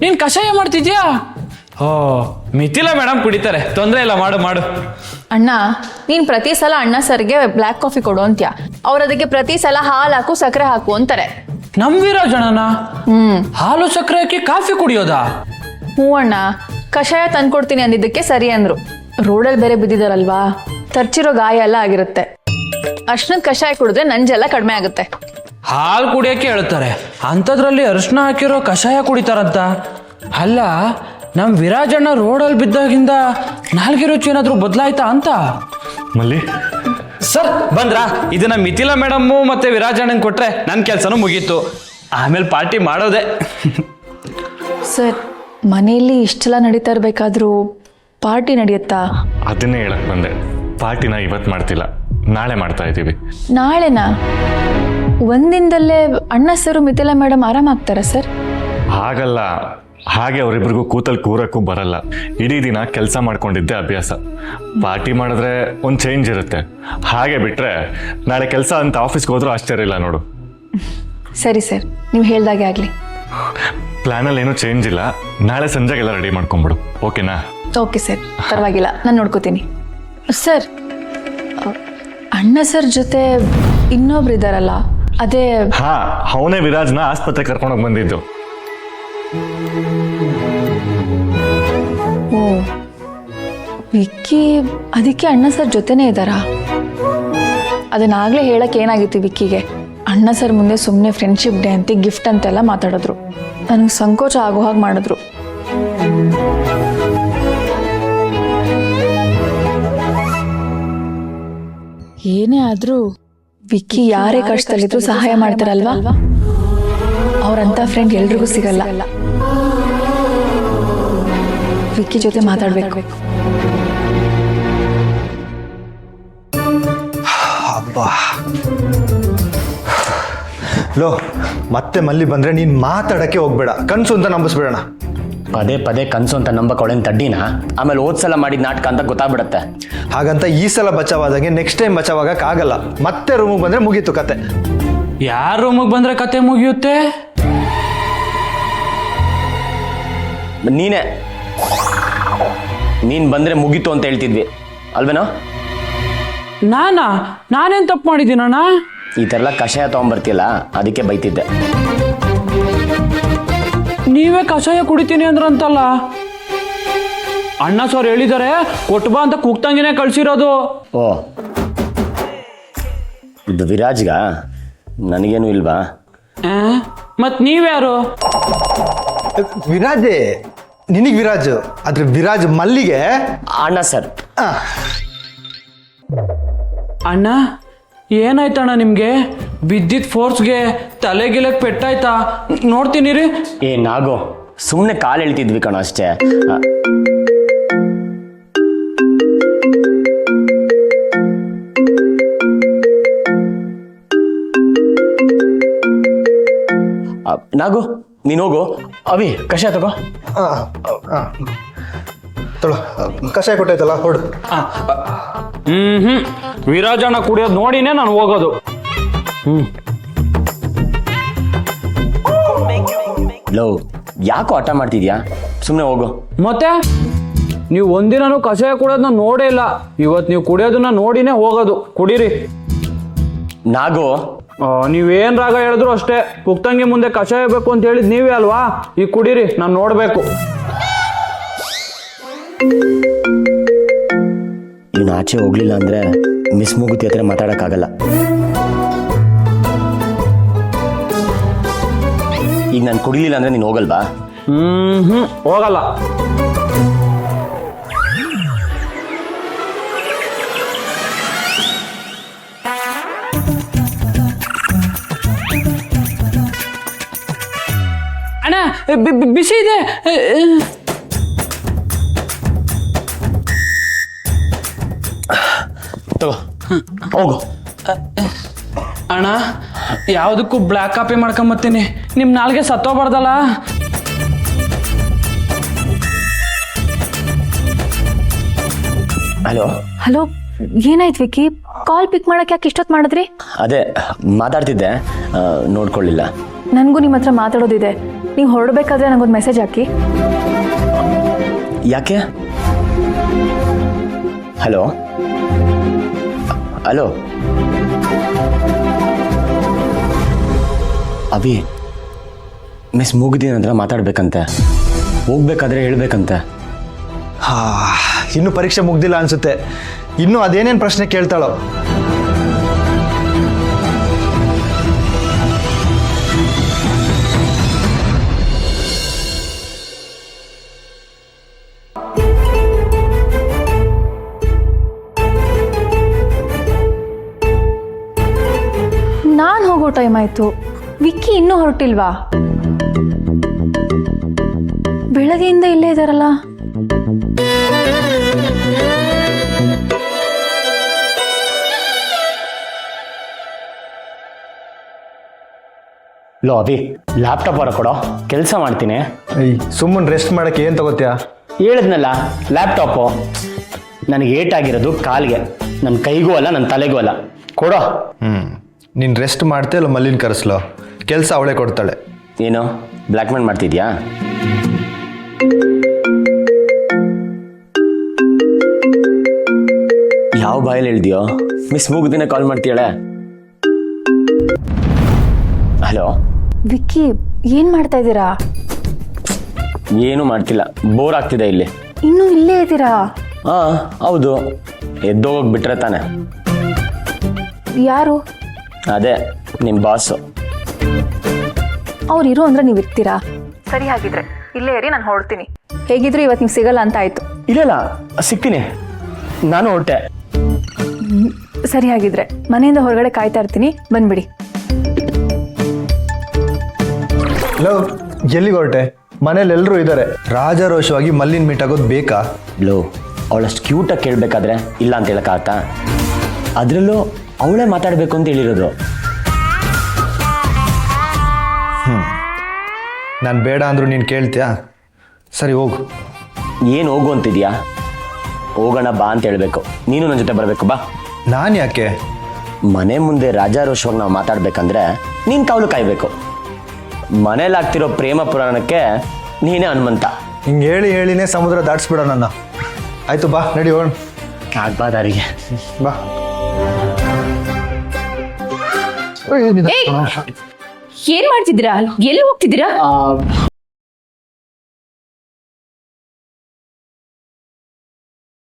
ನೀನ್ ಕಷಾಯ ಮಾಡ್ತಿದ್ಯಾ? ಓ, ಮಿಥಿಲಾ ಮೇಡಮ್ ಕುಡಿತಾರೆ, ತೊಂದ್ರೆ ಇಲ್ಲ, ಮಾಡು ಮಾಡು. ಅಣ್ಣ, ನೀನ್ ಪ್ರತಿ ಸಲ ಅಣ್ಣ ಸರ್ಗೆ ಬ್ಲ್ಯಾಕ್ ಕಾಫಿ ಕೊಡು ಅಂತ್ಯ. ಅವ್ರ ಅದಕ್ಕೆ ಪ್ರತಿ ಸಲ ಹಾಲು ಹಾಕು ಸಕ್ಕರೆ ಹಾಕು ಅಂತಾರೆ. ನಮ್ ವಿರಾಜಣ್ಣನ ಹಾಲು ಸಕ್ಕರೆ ಹಾಕಿ ಕಾಫಿ ಕುಡಿಯೋದಾ? ಹ್ಞೂ ಅಣ್ಣ, ಕಷಾಯ ತಂದ್ಕೊಡ್ತೀನಿ ಅಂದಿದ್ದಕ್ಕೆ ಸರಿ ಅಂದ್ರು. ರೋಡಲ್ಲಿ ಬೇರೆ ಬಿದ್ದಿದಾರಲ್ವಾ, ತರ್ಚಿರೋ ಗಾಯ ಎಲ್ಲ ಆಗಿರುತ್ತೆ. ಅರ್ಶನದ ಕಷಾಯ ಕುಡಿದ್ರೆ ನಂಜೆಲ್ಲ ಕಡಿಮೆ ಆಗುತ್ತೆ. ಹಾಲು ಕುಡಿಯಕ್ಕೆ ಹೇಳ್ತಾರೆ, ಅಂಥದ್ರಲ್ಲಿ ಅರಿಶಿನ ಹಾಕಿರೋ ಕಷಾಯ ಕುಡಿತಾರಂತ. ಅಲ್ಲ, ನಮ್ ವಿರಾಜಣ್ಣ ರೋಡಲ್ಲಿ ಬಿದ್ದಾಗಿಂದ ನಾಲ್ಗೆ ರುಚಿ ಏನಾದ್ರು ಬದಲಾಯ್ತಾ ಅಂತ. ಮಲ್ಲಿ ಸರ್ ಬಂದ್ರಾ? ಇದನ್ನ ಮಿಥಿಲಾ ಮೇಡಮ್ಮು ಮತ್ತೆ ವಿರಾಜಣ್ಣನ್ ಕೊಟ್ರೆ ನನ್ನ ಕೆಲಸನೂ ಮುಗೀತು. ಆಮೇಲೆ ಪಾರ್ಟಿ ಮಾಡೋದೆ. ಸರ್, ಮನೆಯಲ್ಲಿ ಇಷ್ಟೆಲ್ಲ ನಡೀತಾ ಇರ್ಬೇಕಾದ್ರೂ ಪಾರ್ಟಿ ನಡೆಯುತ್ತಾ? ಅದನ್ನೇ ಹೇಳಕ್ ಬಂದೆ. ಪಾರ್ಟಿನ ಇವತ್ತು ಮಾಡ್ತಿಲ್ಲ, ನಾಳೆ ಮಾಡ್ತಾ ಇದ್ದೀವಿ. ನಾಳೆನಾ? ಒಂದಿನದಲ್ಲೇ ಅಣ್ಣ ಸರು ಮಿಥಿಲಾ ಮೇಡಮ್ ಆರಾಮಾಗ್ತಾರ ಸರ್? ಹಾಗಲ್ಲ, ಹಾಗೆ ಅವರಿಬ್ರಿಗೂ ಕೂತಲ್ಲಿ ಕೂರಕ್ಕೂ ಬರಲ್ಲ. ಇಡೀ ದಿನ ಕೆಲಸ ಮಾಡ್ಕೊಂಡಿದ್ದೆ ಅಭ್ಯಾಸ. ಪಾರ್ಟಿ ಮಾಡಿದ್ರೆ ಒಂದು ಚೇಂಜ್ ಇರುತ್ತೆ. ಹಾಗೆ ಬಿಟ್ರೆ ನಾಳೆ ಕೆಲಸ ಅಂತ ಆಫೀಸ್ಗೆ ಹೋದ್ರೂ ಆಶ್ಚರ್ಯ ಇಲ್ಲ ನೋಡು. ಸರಿ ಸರ್, ನೀವು ಹೇಳ್ದಾಗೆ ಆಗಲಿ. ಪ್ಲ್ಯಾನಲ್ಲಿ ಏನೂ ಚೇಂಜ್ ಇಲ್ಲ. ನಾಳೆ ಸಂಜೆಗೆಲ್ಲ ರೆಡಿ ಮಾಡ್ಕೊಂಬಿಡು, ಓಕೆನಾ? ಓಕೆ ಸರ್, ಪರವಾಗಿಲ್ಲ, ನಾನು ನೋಡ್ಕೋತೀನಿ. ಸರ್, ಅಣ್ಣ ಸರ್ ಜೊತೆ ಇನ್ನೊಬ್ರು ಇದ್ದಾರಲ್ಲ, ಅದೇ? ಹಾ, ಅವನೇ ವಿರಾಜ್ನ ಆಸ್ಪತ್ರೆ ಕರ್ಕೊಂಡೋಗಿ ಬಂದಿದ್ದು. ಓ, ವಿಕ್ಕಿ ಅದಕ್ಕೆ ಅಣ್ಣ ಸರ್ ಜೊತೆನೇ ಇದ್ದಾರಾ? ಅದನ್ನಾಗಲೇ ಹೇಳಕ್ಕೆ ಏನಾಗಿತ್ತು ವಿಕ್ಕಿಗೆ? ಅಣ್ಣ ಸರ್ ಮುಂದೆ ಸುಮ್ಮನೆ ಫ್ರೆಂಡ್ಶಿಪ್ ಡೇ ಅಂತ ಗಿಫ್ಟ್ ಅಂತೆಲ್ಲ ಮಾತಾಡಿದ್ರು. ನನಗೆ ಸಂಕೋಚ ಆಗೋ ಹಾಗೆ ಮಾಡಿದ್ರು. ಏನೇ ಆದ್ರೂ ವಿಕ್ಕಿ ಯಾರೇ ಕಷ್ಟದಲ್ಲಿದ್ರು ಸಹಾಯ ಮಾಡ್ತಾರಲ್ವಾ? ಅವ್ರಂತ ಫ್ರೆಂಡ್ ಎಲ್ರಿಗೂ ಸಿಗಲ್ಲ. ವಿಕ್ಕಿ ಜೊತೆ ಮಾತಾಡ್ಬೇಕು. ಅಬ್ಬಾ, ಲೋ, ಮತ್ತೆ ಮಲ್ಲಿ ಬಂದ್ರೆ ನೀನ್ ಮಾತಾಡಕ್ಕೆ ಹೋಗ್ಬೇಡ, ಕನ್ಸು ಅಂತ ನಂಬಿಸ್ಬೇಡಣ. ಪದೇ ಪದೇ ಕನ್ಸು ಅಂತ ನಂಬಕೊಳ್ಳೇನು ತಡ್ಡಿನ? ಆಮೇಲೆ ಹೋದ್ಸಲ ಮಾಡಿದ ನಾಟಕ ಅಂತ ಗೊತ್ತಾಗ್ಬಿಡತ್ತೆ. ಹಾಗಂತ ಈ ಸಲ ಬಚಾವಾದಂಗೆ ನೆಕ್ಸ್ಟ್ ಟೈಮ್ ಬಚಾವಾಗಕ್ಕೆ ಆಗಲ್ಲ. ಮತ್ತೆ ರೂಮಿಗೆ ಬಂದ್ರೆ ಮುಗೀತು ಕತೆ. ಯಾರ ರೂಮಿಗೆ ಬಂದ್ರೆ ಕತೆ ಮುಗಿಯುತ್ತೆ? ನೀನ್ ಬಂದ್ರೆ ಮುಗೀತು ಅಂತ ಹೇಳ್ತಿದ್ವಿ ಅಲ್ವೇನೋ? ನಾನೇನ್ ತಪ್ಪು ಮಾಡಿದ್ದೀನಣ್ಣ? ಈ ಥರ ಎಲ್ಲ ಕಷಾಯ ತಗೊಂಡ್ಬರ್ತಿಯಲ್ಲ, ಅದಕ್ಕೆ ಬೈತಿದ್ದೆ. ನೀವೇ ಕಷಾಯ ಕುಡಿತೀನಿ ಅಂದ್ರಂತಲ್ಲ. ಅಣ್ಣ ಸರ್ ಹೇಳಿದ್ದಾರೆ, ಕೊಟ್ಬಾ ಅಂತ ಕೂಗ್ತಂಗಿನೇ ಕಳ್ಸಿರೋದು. ಓ, ಇದು ವಿರಾಜ್ಗ? ನನಗೇನು ಇಲ್ವಾ? ಮತ್ ನೀವ್ಯಾರು? ವಿರಾಜೇ, ನಿನಗ್ ವಿರಾಜ್, ಆದ್ರೆ ವಿರಾಜ್ ಮಲ್ಲಿಗೆ ಅಣ್ಣ ಸರ್. ಅಣ್ಣ, ಏನಾಯ್ತಣ್ಣ ನಿಮ್ಗೆ? ಬಿದ್ದಿದ್ ಫೋರ್ಸ್ಗೆ ತಲೆಗಿಲಕ್ ಪೆಟ್ಟಾಯ್ತಾ? ನೋಡ್ತೀನಿ ರೀ. ಏ ನಾಗೋ, ಸುಮ್ಮನೆ ಕಾಲು ಹೇಳ್ತಿದ್ವಿ ಕಣ ಅಷ್ಟೇ. ನಾಗು, ನೀನು ಹೋಗು. ಅವಿ, ಕಷಾಯ ತಗೋ. ತೊಳು, ಕಷಾಯ ಕೊಟ್ಟೈತಲ್ಲ, ಹೊಡು. ವಿರಾಜಣ್ಣ ಕುಡಿಯೋದು ನೋಡಿನೇ ನಾನು ಹೋಗೋದು. ಲೋ, ಯಾಕೋ ಹಠ ಮಾಡ್ತಿದ್ಯಾ? ಸುಮ್ಮನೆ ಹೋಗು. ಮತ್ತೆ ನೀವು ಒಂದಿನೂ ಕಷಾಯ ಕುಡಿಯೋದನ್ನ ನೋಡೇ ಇಲ್ಲ. ಇವತ್ತು ನೀವು ಕುಡಿಯೋದನ್ನ ನೋಡಿನೇ ಹೋಗೋದು. ಕುಡೀರಿ. ನಾಗು, ನೀವೇನ್ ರಾಗ ಹೇಳಿದ್ರು ಅಷ್ಟೇ. ಪುಕ್ತಂಗಿ ಮುಂದೆ ಕಷಾಯ ಬೇಕು ಅಂತ ಹೇಳಿದ್ ನೀವೇ ಅಲ್ವಾ? ಈಗ ಕುಡೀರಿ, ನಾನು ನೋಡ್ಬೇಕು. ಇವನು ಆಚೆ ಹೋಗ್ಲಿಲ್ಲ ಅಂದ್ರೆ ಮಿಸ್ ಮೂಗುತಿ ಹತ್ರ ಮಾತಾಡಕ್ಕಾಗಲ್ಲ. ಈಗ ನಾನು ಕುಡಿಲಿಲ್ಲ ಅಂದ್ರೆ ನೀನು ಹೋಗಲ್ವಾ? ಹೋಗಲ್ಲ. ಅಣ್ಣ, ಬಿಸಿ ಇದೆ. ತಗೋ, ಹೋಗು. ಅಣ್ಣ, ಯಾವುದಕ್ಕೂ ಬ್ಲ್ಯಾಕ್ ಕಾಪಿ ಮಾಡ್ಕೊಂಬತ್ತೀನಿ. ನಿಮ್ಮ ನಾಲ್ಗೆ ಸತ್ತೋಗ್ಬಾರ್ದಲ್ಲ. ಹಲೋ ಹಲೋ, ಏನಾಯ್ತು ವಿಕ್ಕಿ? ಕಾಲ್ ಪಿಕ್ ಮಾಡಕ್ಕೆ ಯಾಕೆ ಇಷ್ಟೊತ್ತು ಮಾಡಿದ್ರಿ? ಅದೇ ಮಾತಾಡ್ತಿದ್ದೆ, ನೋಡ್ಕೊಳ್ಳಿಲ್ಲ. ನನಗೂ ನಿಮ್ಮ ಹತ್ರ ಮಾತಾಡೋದಿದೆ. ನೀವು ಹೊರಡಬೇಕಾದ್ರೆ ನನಗೊಂದು ಮೆಸೇಜ್ ಹಾಕಿ. ಯಾಕೆ? ಹಲೋ ಹಲೋ ಅಭಿ, ಮಿಸ್ ಮೂಗಿದೀನಿ ಅಂದ್ರೆ ಮಾತಾಡ್ಬೇಕಂತೆ, ಹೋಗ್ಬೇಕಾದ್ರೆ ಹೇಳ್ಬೇಕಂತೆ. ಇನ್ನೂ ಪರೀಕ್ಷೆ ಮುಗ್ದಿಲ್ಲ ಅನ್ಸುತ್ತೆ. ಇನ್ನೂ ಅದೇನೇನು ಪ್ರಶ್ನೆ ಕೇಳ್ತಾಳೋ. ನಾನು ಹೋಗೋ ಟೈಮ್ ಆಯ್ತು, ವಿಕ್ಕಿ ಇನ್ನೂ ಹೊರಟಿಲ್ವಾ? ಬೆಳಗ್ಗೆಯಿಂದ ಇಲ್ಲೇ ಇದ್ದಾರಲ್ಲ. ಲೋ ಅಭಿ, ಲ್ಯಾಪ್ಟಾಪ್ ಹೊರ ಕೊಡೋ, ಕೆಲಸ ಮಾಡ್ತೀನಿ. ಸುಮ್ಮನೆ ರೆಸ್ಟ್ ಮಾಡಕ್ಕೆ ಏನು ತಗೋತೀಯಾ? ಹೇಳಿದ್ನಲ್ಲ, ಲ್ಯಾಪ್ಟಾಪು ನನಗೆ ಏಟಾಗಿರೋದು ಕಾಲಿಗೆ, ನನ್ನ ಕೈಗೂ ಅಲ್ಲ ನನ್ನ ತಲೆಗೂ ಅಲ್ಲ. ಕೊಡೋ. ನೀನು ರೆಸ್ಟ್ ಮಾಡ್ತೆ ಇಲ್ಲ ಮಲ್ಲಿನ ಕರೆಸ್ಲೋ? ಕೆಲಸ ಅವಳೇ ಕೊಡ್ತಾಳೆ. ಏನು ಬ್ಲ್ಯಾಕ್ ಮೇಲ್ ಮಾಡ್ತಿದ್ಯಾ? ಯಾವ ಬಾಯಲ್ಲಿ ಹೇಳ್ದಿಯೋ? ಮಿಸ್ ಮೂಗುದಿನ ಕಾಲ್ ಮಾಡ್ತೀಯಳೆ. ಹಲೋ ವಿಕ್ಕಿ, ಏನ್ ಮಾಡ್ತಾ ಇದ್ದೀರಾ? ಏನು ಮಾಡ್ತಿಲ್ಲ, ಬೋರ್ ಆಗ್ತಿದೆ ಇಲ್ಲಿ. ಇನ್ನೂ ಇಲ್ಲೇ ಇದ್ದೀರಾ? ಹಾ ಹೌದು, ಎದ್ದೋಗೋಗಿ ಬಿಟ್ರೆ ತಾನೆ. ಯಾರು? ಅದೇ ನಿಮ್ಮ ಬಾಸು. ಅವ್ರು ಇರೋ ಅಂದ್ರೆ ನೀವು ಇರ್ತೀರಾ? ಸರಿ, ಹಾಗಿದ್ರೆ ಇಲ್ಲೇ ಇರಿ, ನಾನು ಹೊರಡ್ತೀನಿ. ಹೇಗಿದ್ರು ಇವತ್ತು ನೀವು ಸಿಗಲ್ಲ ಅಂತ ಆಯ್ತು. ಇಲ್ಲ ಸಿಗ್ತೀನಿ, ನಾನು ಹೊರಟೆ. ಸರಿ, ಹಾಗಿದ್ರೆ ಮನೆಯಿಂದ ಹೊರಗಡೆ ಕಾಯ್ತಾ ಇರ್ತೀನಿ, ಬಂದ್ಬಿಡಿ. ಲೋ, ಎಲ್ಲಿಗೆ ಹೊರಟೆ? ಮನೇಲಿ ಎಲ್ಲರೂ ಇದ್ದಾರೆ. ರಾಜಾರೋಷವಾಗಿ ಮಲ್ಲಿನ ಮೀಟ್ ಆಗೋದು ಬೇಕಾ? ಲೋ, ಅವಳಷ್ಟು ಕ್ಯೂಟಾಗಿ ಕೇಳಬೇಕಾದ್ರೆ ಇಲ್ಲ ಅಂತ ಹೇಳಕ್ಕಾಗತ್ತಾ? ಅದರಲ್ಲೂ ಅವಳೇ ಮಾತಾಡಬೇಕು ಅಂತ ಹೇಳಿರೋದು. ನಾನು ಬೇಡ ಅಂದರೂ ನೀನು ಕೇಳ್ತೀಯಾ? ಸರಿ ಹೋಗು. ಏನು ಹೋಗು ಅಂತಿದ್ಯಾ? ಹೋಗೋಣ ಬಾ ಅಂತ ಹೇಳಬೇಕು. ನೀನು ನನ್ನ ಜೊತೆ ಬರಬೇಕು, ಬಾ. ನಾನು ಯಾಕೆ? ಮನೆ ಮುಂದೆ ರಾಜಾರೋಷವಾಗಿ ನಾವು ಮಾತಾಡ್ಬೇಕಂದ್ರೆ ನೀನು ಕಾವಲು ಕಾಯಬೇಕು. ಮನೇಲಾಗ್ತಿರೋ ಪ್ರೇಮ ಪುರಾಣಕ್ಕೆ ನೀನೇ ಹನುಮಂತ. ಹಿಂಗೆ ಹೇಳಿ ಹೇಳಿನೇ ಸಮುದ್ರ ದಾಟಿಸ್ಬಿಡೋ ನನ್ನ. ಆಯಿತು, ಬಾ, ನಡಿ ಹೋಗೋಣ. ಆಗ್ಬಾ ದಾರಿಗೆ, ಬಾ. ಏನ್ ಮಾಡ್ತಿದ್ದೀರಾ? ಎಲ್ಲಿ ಹೋಗ್ತಿದ್ದೀರಾ?